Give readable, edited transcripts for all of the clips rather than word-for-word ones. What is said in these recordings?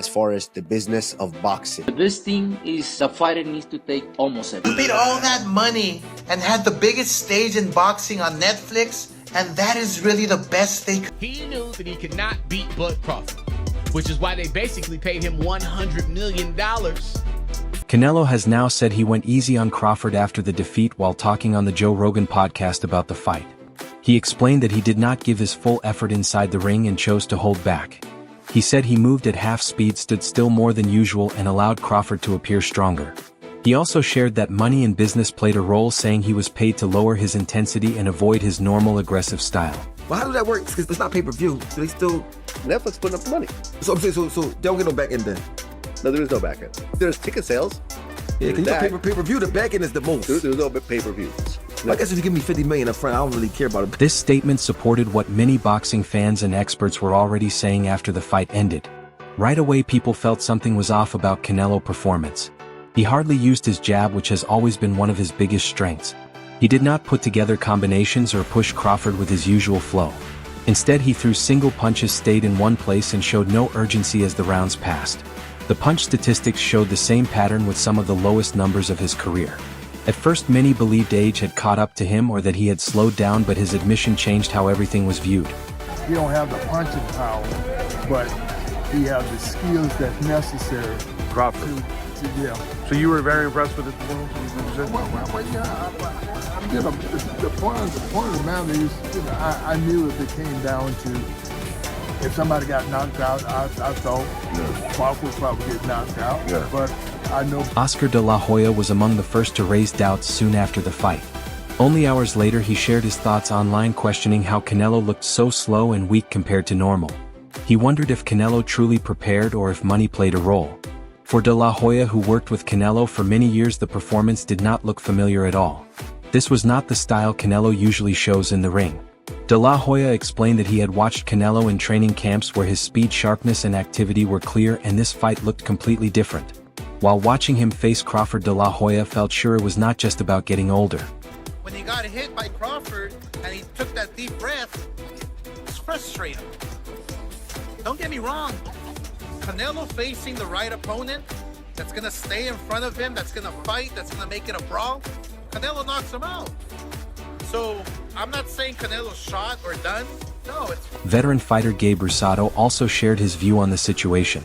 as far as the business of boxing. The best thing is the fighter needs to take almost everything. You paid all that money and had the biggest stage in boxing on Netflix, and that is really the best they could. He knew that he could not beat Bud Crawford, which is why they basically paid him $100 million. Canelo has now said he went easy on Crawford after the defeat while talking on the Joe Rogan podcast about the fight. He explained that he did not give his full effort inside the ring and chose to hold back. He said he moved at half speed, stood still more than usual, and allowed Crawford to appear stronger. He also shared that money and business played a role, saying he was paid to lower his intensity and avoid his normal aggressive style. Well, how does that work? Because it's not pay-per-view, so they still... Netflix putting up the money. So I'm saying, so they don't get no back end then? No, there is no back end. There's ticket sales. Yeah, because you know pay-per-view, the back end is the most. There's no pay-per-view. I guess if you give me $50 million up front, I don't really care about it. This statement supported what many boxing fans and experts were already saying after the fight ended. Right away, people felt something was off about Canelo's performance. He hardly used his jab, which has always been one of his biggest strengths. He did not put together combinations or push Crawford with his usual flow. Instead, he threw single punches, stayed in one place, and showed no urgency as the rounds passed. The punch statistics showed the same pattern with some of the lowest numbers of his career. At first, many believed age had caught up to him or that he had slowed down, but his admission changed how everything was viewed. He don't have the punching power, but he has the skills that's necessary. Crawford. Yeah. So you were very impressed with his performance? The point of the matter is, I knew if it came down to if somebody got knocked out, I thought Crawford would probably get knocked out. Yeah. But I know Oscar De La Hoya was among the first to raise doubts soon after the fight. Only hours later, he shared his thoughts online, questioning how Canelo looked so slow and weak compared to normal. He wondered if Canelo truly prepared or if money played a role. For De La Hoya, who worked with Canelo for many years, the performance did not look familiar at all. This was not the style Canelo usually shows in the ring. De La Hoya explained that he had watched Canelo in training camps where his speed, sharpness, and activity were clear, and this fight looked completely different. While watching him face Crawford, De La Hoya felt sure it was not just about getting older. When he got hit by Crawford and he took that deep breath, it's frustrating. Don't get me wrong. Canelo facing the right opponent that's going to stay in front of him, that's going to fight, that's going to make it a brawl, Canelo knocks him out. So I'm not saying Canelo's shot or done. No, it's... Veteran fighter Gabe Rosado also shared his view on the situation.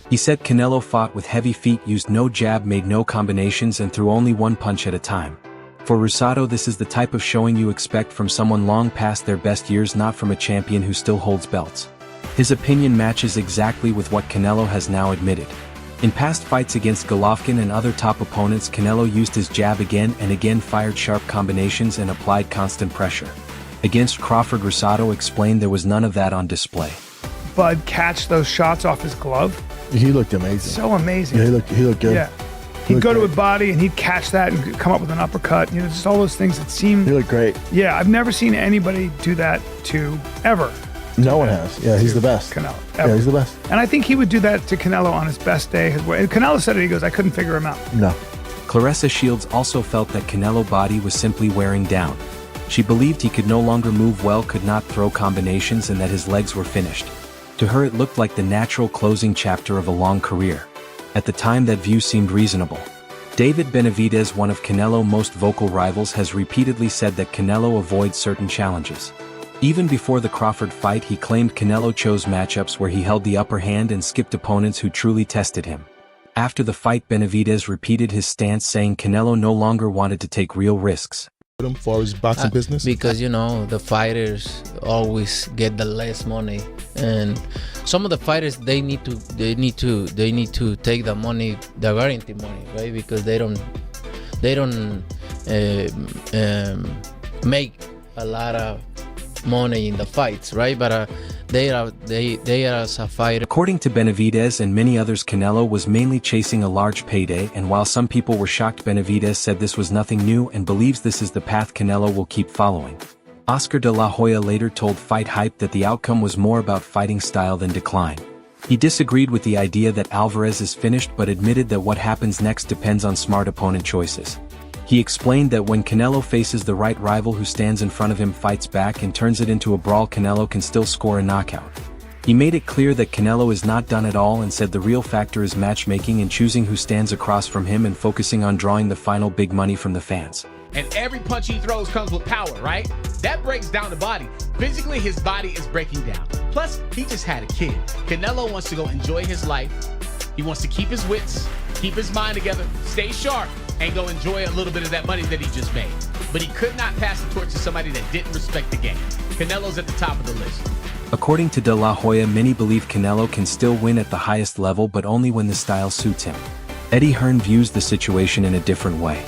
He said Canelo fought with heavy feet, used no jab, made no combinations, and threw only one punch at a time. For Rosado, this is the type of showing you expect from someone long past their best years, not from a champion who still holds belts. His opinion matches exactly with what Canelo has now admitted. In past fights against Golovkin and other top opponents, Canelo used his jab again and again, fired sharp combinations, and applied constant pressure. Against Crawford, Rosado explained there was none of that on display. Bud catch those shots off his glove. he looked amazing. So amazing. Yeah, he looked good. Yeah. He'd go to a body and he'd catch that and come up with an uppercut. Just all those things that seem... He looked great. Yeah, I've never seen anybody do that ever. No one has. Yeah, he's the best. Canelo, ever. Yeah, he's the best. And I think he would do that to Canelo on his best day. Canelo said it, he goes, I couldn't figure him out. No. Claressa Shields also felt that Canelo's body was simply wearing down. She believed he could no longer move well, could not throw combinations, and that his legs were finished. To her, it looked like the natural closing chapter of a long career. At the time, that view seemed reasonable. David Benavidez, one of Canelo's most vocal rivals, has repeatedly said that Canelo avoids certain challenges. Even before the Crawford fight, he claimed Canelo chose matchups where he held the upper hand and skipped opponents who truly tested him. After the fight, Benavidez repeated his stance, saying Canelo no longer wanted to take real risks. For his boxing business? Because the fighters always get the less money, and some of the fighters they need to take the money, the guarantee money, right? Because they don't make a lot of money in the fights, right? But they are as a fighter. According to Benavidez and many others, Canelo was mainly chasing a large payday, and while some people were shocked, Benavidez said this was nothing new and believes this is the path Canelo will keep following. Oscar De La Hoya later told Fight Hype that the outcome was more about fighting style than decline. He disagreed with the idea that Alvarez is finished, but admitted that what happens next depends on smart opponent choices. He explained that when Canelo faces the right rival who stands in front of him, fights back, and turns it into a brawl, Canelo can still score a knockout. He made it clear that Canelo is not done at all and said the real factor is matchmaking and choosing who stands across from him and focusing on drawing the final big money from the fans. And every punch he throws comes with power, right? That breaks down the body. Physically, his body is breaking down. Plus, he just had a kid. Canelo wants to go enjoy his life. He wants to keep his wits, keep his mind together, stay sharp, and go enjoy a little bit of that money that he just made. But he could not pass the torch to somebody that didn't respect the game. Canelo's at the top of the list. According to De La Hoya, many believe Canelo can still win at the highest level, but only when the style suits him. Eddie Hearn views the situation in a different way.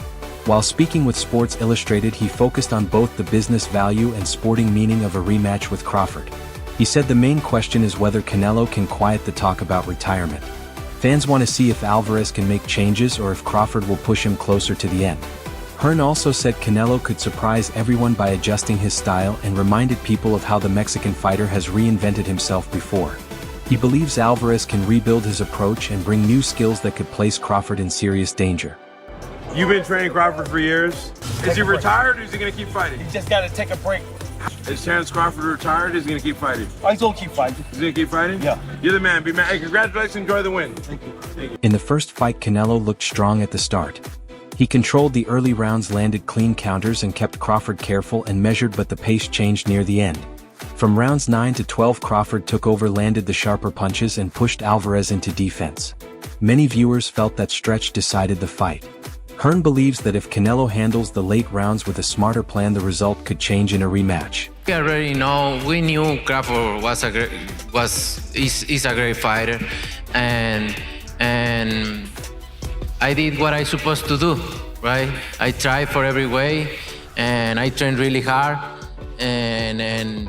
While speaking with Sports Illustrated, he focused on both the business value and sporting meaning of a rematch with Crawford. He said the main question is whether Canelo can quiet the talk about retirement. Fans want to see if Alvarez can make changes or if Crawford will push him closer to the end. Hearn also said Canelo could surprise everyone by adjusting his style and reminded people of how the Mexican fighter has reinvented himself before. He believes Alvarez can rebuild his approach and bring new skills that could place Crawford in serious danger. You've been training Crawford for years. Is he retired or is he going to keep fighting? He just got to take a break. Is Terence Crawford retired or is he going to keep fighting? Oh, he's going to keep fighting. He's going to keep fighting? Yeah. You're the man. Be man. Hey, congratulations. Enjoy the win. Thank you. Thank you. In the first fight, Canelo looked strong at the start. He controlled the early rounds, landed clean counters and kept Crawford careful and measured, but the pace changed near the end. From rounds 9 to 12, Crawford took over, landed the sharper punches and pushed Alvarez into defense. Many viewers felt that stretch decided the fight. Hearn believes that if Canelo handles the late rounds with a smarter plan, the result could change in a rematch. We already know, we knew Crawford is a great fighter, and I did what I supposed to do, right? I tried for every way, and I trained really hard, and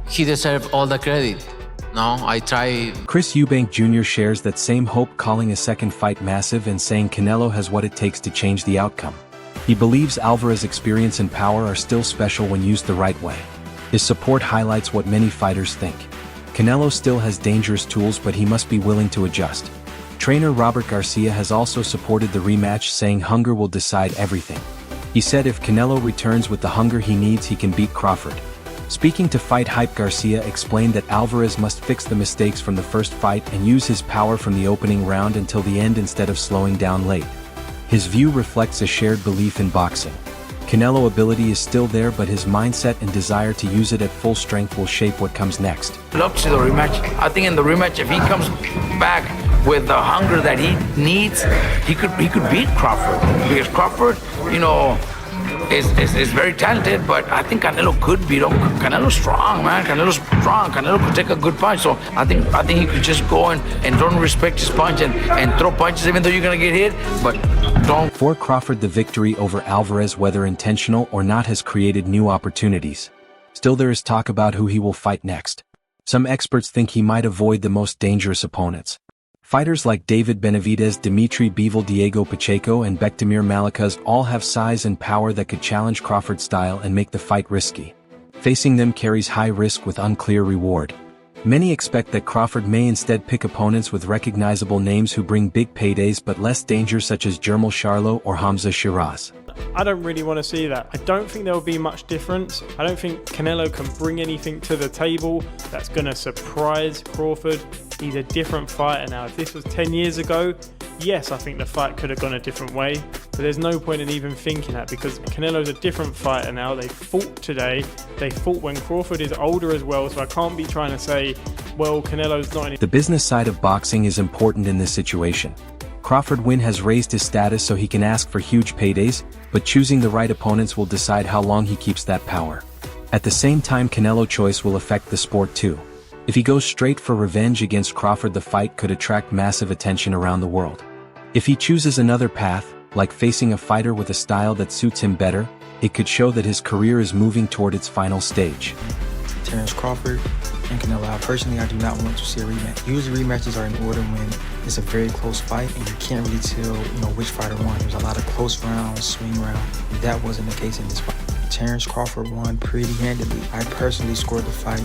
he deserved all the credit. No, I tried. Chris Eubank Jr. shares that same hope, calling a second fight massive and saying Canelo has what it takes to change the outcome. He believes Alvarez's experience and power are still special when used the right way. His support highlights what many fighters think. Canelo still has dangerous tools, but he must be willing to adjust. Trainer Robert Garcia has also supported the rematch, saying hunger will decide everything. He said if Canelo returns with the hunger he needs, he can beat Crawford. Speaking to Fight Hype, Garcia explained that Alvarez must fix the mistakes from the first fight and use his power from the opening round until the end instead of slowing down late. His view reflects a shared belief in boxing. Canelo's ability is still there, but his mindset and desire to use it at full strength will shape what comes next. Love to the rematch. I think in the rematch, if he comes back with the hunger that he needs, he could beat Crawford. Because Crawford, you know, is very talented, but I think Canelo could beat him. Canelo's strong, man. Canelo's strong. Canelo could take a good punch. So I think he could just go and don't respect his punch and throw punches even though you're gonna get hit, but don't. For Crawford, the victory over Alvarez, whether intentional or not, has created new opportunities. Still, there is talk about who he will fight next. Some experts think he might avoid the most dangerous opponents. Fighters like David Benavidez, Dimitri Bivol, Diego Pacheco, and Bektemir Malikaz all have size and power that could challenge Crawford's style and make the fight risky. Facing them carries high risk with unclear reward. Many expect that Crawford may instead pick opponents with recognizable names who bring big paydays but less danger, such as Jermall Charlo or Hamza Shiraz. I don't really want to see that. I don't think there will be much difference. I don't think Canelo can bring anything to the table that's going to surprise Crawford. He's a different fighter now. If this was 10 years ago, yes, I think the fight could have gone a different way. But there's no point in even thinking that, because Canelo's a different fighter now. They fought today. They fought when Crawford is older as well. So I can't be trying to say, well, Canelo's not any. The business side of boxing is important in this situation. Crawford win has raised his status so he can ask for huge paydays, but choosing the right opponents will decide how long he keeps that power. At the same time, Canelo's choice will affect the sport too. If he goes straight for revenge against Crawford, the fight could attract massive attention around the world. If he chooses another path, like facing a fighter with a style that suits him better, it could show that his career is moving toward its final stage. Terence Crawford and Canelo. Personally, I do not want to see a rematch. Usually rematches are in order when it's a very close fight and you can't really tell, which fighter won. There's a lot of close rounds, swing rounds. That wasn't the case in this fight. Terence Crawford won pretty handily. I personally scored the fight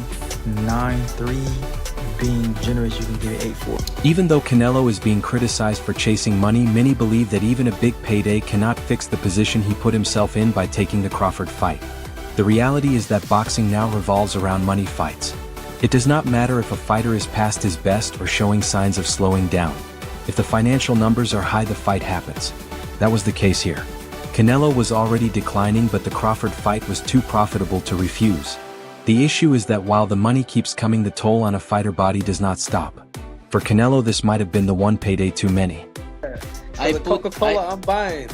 9-3. Being generous, you can give it 8-4. Even though Canelo is being criticized for chasing money, many believe that even a big payday cannot fix the position he put himself in by taking the Crawford fight. The reality is that boxing now revolves around money fights. It does not matter if a fighter is past his best or showing signs of slowing down. If the financial numbers are high, the fight happens. That was the case here. Canelo was already declining, but the Crawford fight was too profitable to refuse. The issue is that while the money keeps coming, the toll on a fighter body does not stop. For Canelo, this might have been the one payday too many. I Coca-Cola, I'm buying.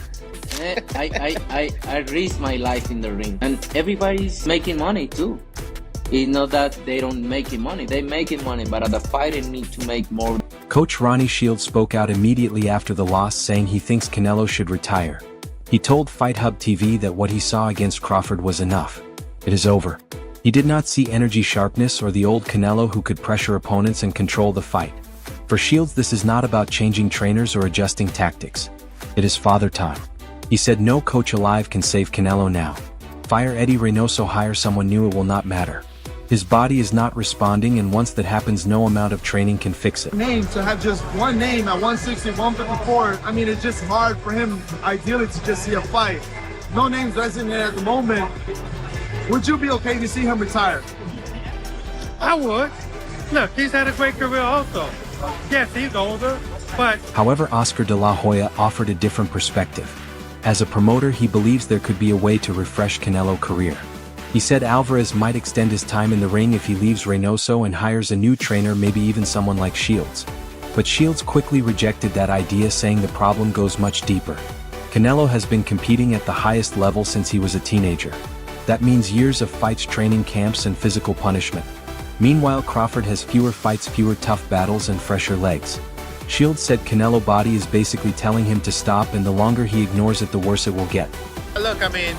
I risk my life in the ring, and everybody's making money too. It's not that they don't making money; they making money, but the fighter need to make more. Coach Ronnie Shields spoke out immediately after the loss, saying he thinks Canelo should retire. He told Fight Hub TV that what he saw against Crawford was enough. It is over. He did not see energy, sharpness, or the old Canelo who could pressure opponents and control the fight. For Shields, this is not about changing trainers or adjusting tactics. It is father time. He said no coach alive can save Canelo now. Fire Eddie Reynoso, hire someone new, it will not matter. His body is not responding, and once that happens, no amount of training can fix it. Name to have just one name at 160, 154. I mean, it's just hard for him, ideally, to just see a fight. No names resonating at the moment. Would you be okay to see him retire? I would. Look, he's had a great career also. Yes, he's older, but... However, Oscar De La Hoya offered a different perspective. As a promoter, he believes there could be a way to refresh Canelo's career. He said Alvarez might extend his time in the ring if he leaves Reynoso and hires a new trainer, maybe even someone like Shields. But Shields quickly rejected that idea, saying the problem goes much deeper. Canelo has been competing at the highest level since he was a teenager. That means years of fights, training camps, and physical punishment. Meanwhile, Crawford has fewer fights, fewer tough battles, and fresher legs. Shields said Canelo's body is basically telling him to stop, and the longer he ignores it, the worse it will get. Look, I mean,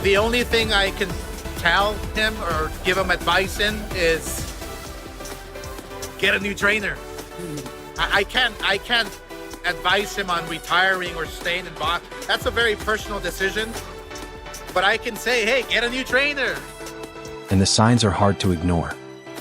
the only thing I can tell him or give him advice in is get a new trainer. I can't advise him on retiring or staying in box. That's a very personal decision. But I can say, hey, get a new trainer. And the signs are hard to ignore.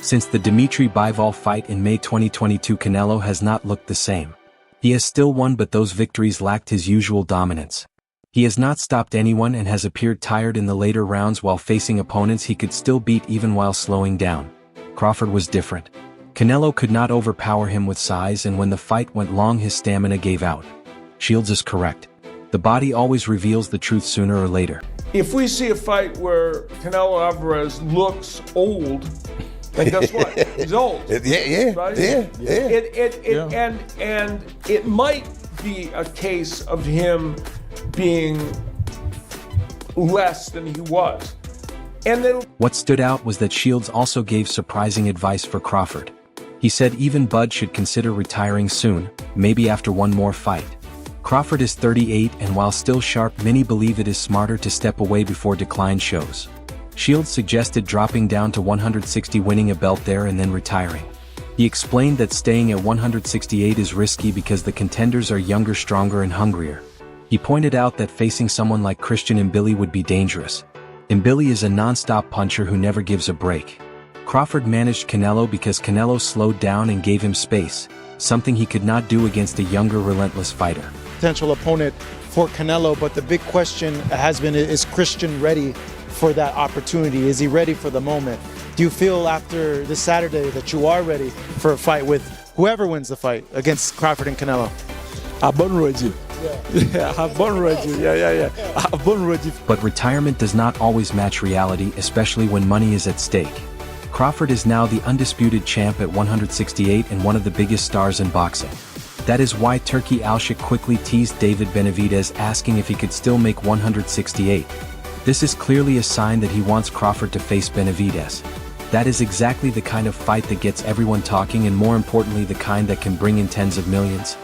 Since the Dimitri Bivol fight in May 2022, Canelo has not looked the same. He has still won, but those victories lacked his usual dominance. He has not stopped anyone and has appeared tired in the later rounds while facing opponents he could still beat even while slowing down. Crawford was different. Canelo could not overpower him with size, and when the fight went long, his stamina gave out. Shields is correct. The body always reveals the truth sooner or later. If we see a fight where Canelo Alvarez looks old, then guess what? He's old. Right? And it might be a case of him being less than he was. And then what stood out was that Shields also gave surprising advice for Crawford. He said even Bud should consider retiring soon, maybe after one more fight. Crawford is 38, and while still sharp, many believe it is smarter to step away before decline shows. Shields suggested dropping down to 160, winning a belt there, and then retiring. He explained that staying at 168 is risky because the contenders are younger, stronger, and hungrier. He pointed out that facing someone like Christian Mbili would be dangerous. Mbili is a non-stop puncher who never gives a break. Crawford managed Canelo because Canelo slowed down and gave him space, something he could not do against a younger, relentless fighter. Potential opponent for Canelo, but the big question has been, is Christian ready for that opportunity? Is he ready for the moment? Do you feel after this Saturday that you are ready for a fight with whoever wins the fight against Crawford and Canelo? I'm born ready. I'm born ready. I'm born ready. But retirement does not always match reality, especially when money is at stake. Crawford is now the undisputed champ at 168 and one of the biggest stars in boxing. That is why Turki Alshik quickly teased David Benavidez, asking if he could still make 168. This is clearly a sign that he wants Crawford to face Benavidez. That is exactly the kind of fight that gets everyone talking, and more importantly, the kind that can bring in tens of millions.